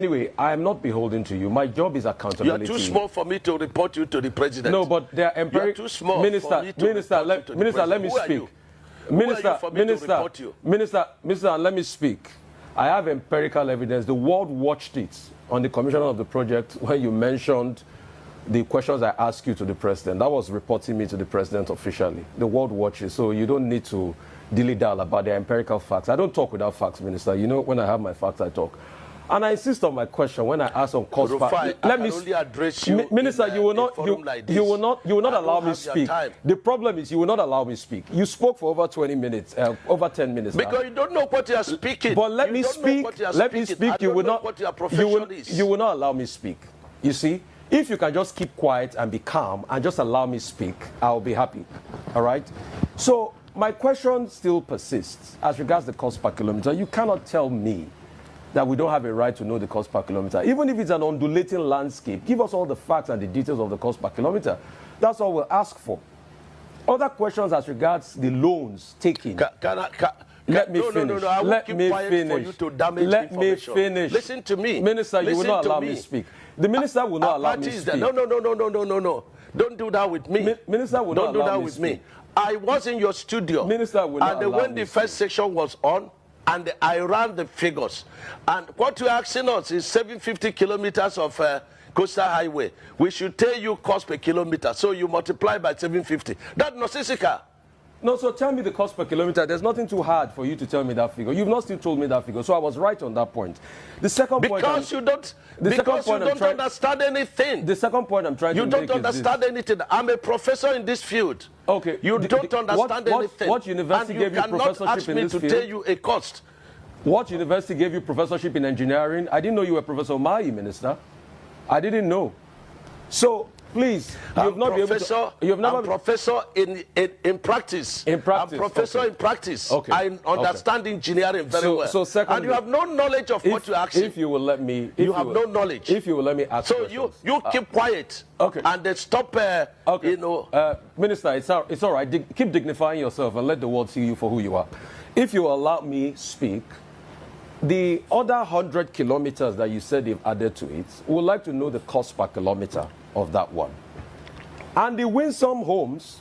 Anyway, I am not beholden to you. My job is accountability. You are too small for me to report you to the president. No, but they are empirical. You are too small for me to report you to the let me speak. Minister, let me speak. I have empirical evidence. The world watched it on the commission of the project when you mentioned the questions I asked you to the president. That was reporting me to the president officially. The world watches, so you don't need to dilly-dally about the empirical facts. I don't talk without facts, Minister. You know, when I have my facts, I talk. And I insist on my question when I ask on cost. Let me only address you. Minister, you will not allow me speak. The problem is you will not allow me speak. You spoke for over 20 minutes, over 10 minutes. Because you don't know what you are speaking. But let me speak. Let me speak. You will not. What your profession is. You will not allow me speak. You see, if you can just keep quiet and be calm and just allow me speak, I'll be happy. All right. So my question still persists as regards the cost per kilometer. You cannot tell me that we don't have a right to know the cost per kilometer. Even if it's an undulating landscape, give us all the facts and the details of the cost per kilometer. That's all we'll ask for. Other questions as regards the loans taken. Let me finish. I won't keep quiet for you to damage Let me information. finish. Listen to me. Minister, you will not allow me to speak. The minister will not allow me to speak. No. Don't do that with me. Minister will not allow me to speak. I was in your studio. Minister will not allow me to speak. And when the first section was on, and I ran the figures. And what you're asking us is 750 kilometers of coastal highway. We should tell you cost per kilometer. So you multiply by 750. That's nonsensical. No, so tell me the cost per kilometer. There's nothing too hard for you to tell me that figure. You've not still told me that figure. So I was right on that point. The second point... Because you don't understand anything. The second point I'm trying to make is You don't understand anything. I'm a professor in this field. Okay. You don't understand anything. What university gave you professorship in this field? You cannot ask me to tell you a cost. What university gave you professorship in engineering? I didn't know you were Professor Umahi, Minister. I didn't know. So, please, I'm professor in practice. In practice. I'm professor in practice. Okay. I understand engineering very well. So secondly, and you have no knowledge of what you're asking. If you will let me... You have no knowledge. If you will let me ask questions. So you keep quiet. Okay. And then stop, you know... Minister, it's all right. Keep dignifying yourself and let the world see you for who you are. If you allow me speak, the other 100 kilometers that you said they've added to it, we would like to know the cost per kilometer of that one. And the Winsome Homes,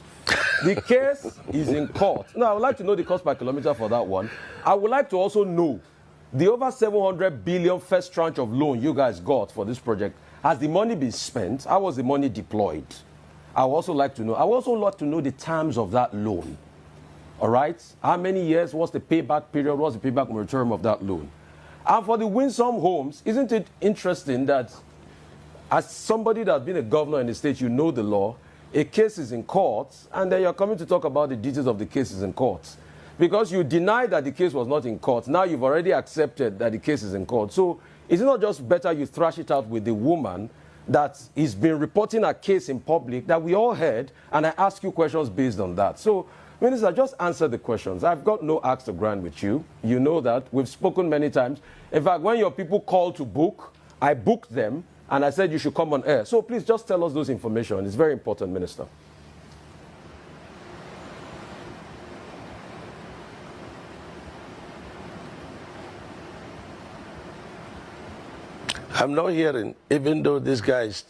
the case is in court. Now, I would like to know the cost per kilometer for that one. I would like to also know the over 700 billion first tranche of loan you guys got for this project. Has the money been spent? How was the money deployed? I would also like to know. I would also like to know the terms of that loan. All right? How many years? What's the payback period? What's the payback term of that loan? And for the Winsome Homes, isn't it interesting that as somebody that's been a governor in the state, you know the law, a case is in court, and then you're coming to talk about the details of the cases in court. Because you denied that the case was not in court. Now you've already accepted that the case is in court. So is it not just better you thrash it out with the woman that has been reporting a case in public that we all heard, and I ask you questions based on that? So, Minister, just answer the questions. I've got no axe to grind with you. You know that. We've spoken many times. In fact, when your people called to book, I booked them, and I said you should come on air. So please just tell us those information. It's very important, Minister. I'm not hearing, even though this guy is...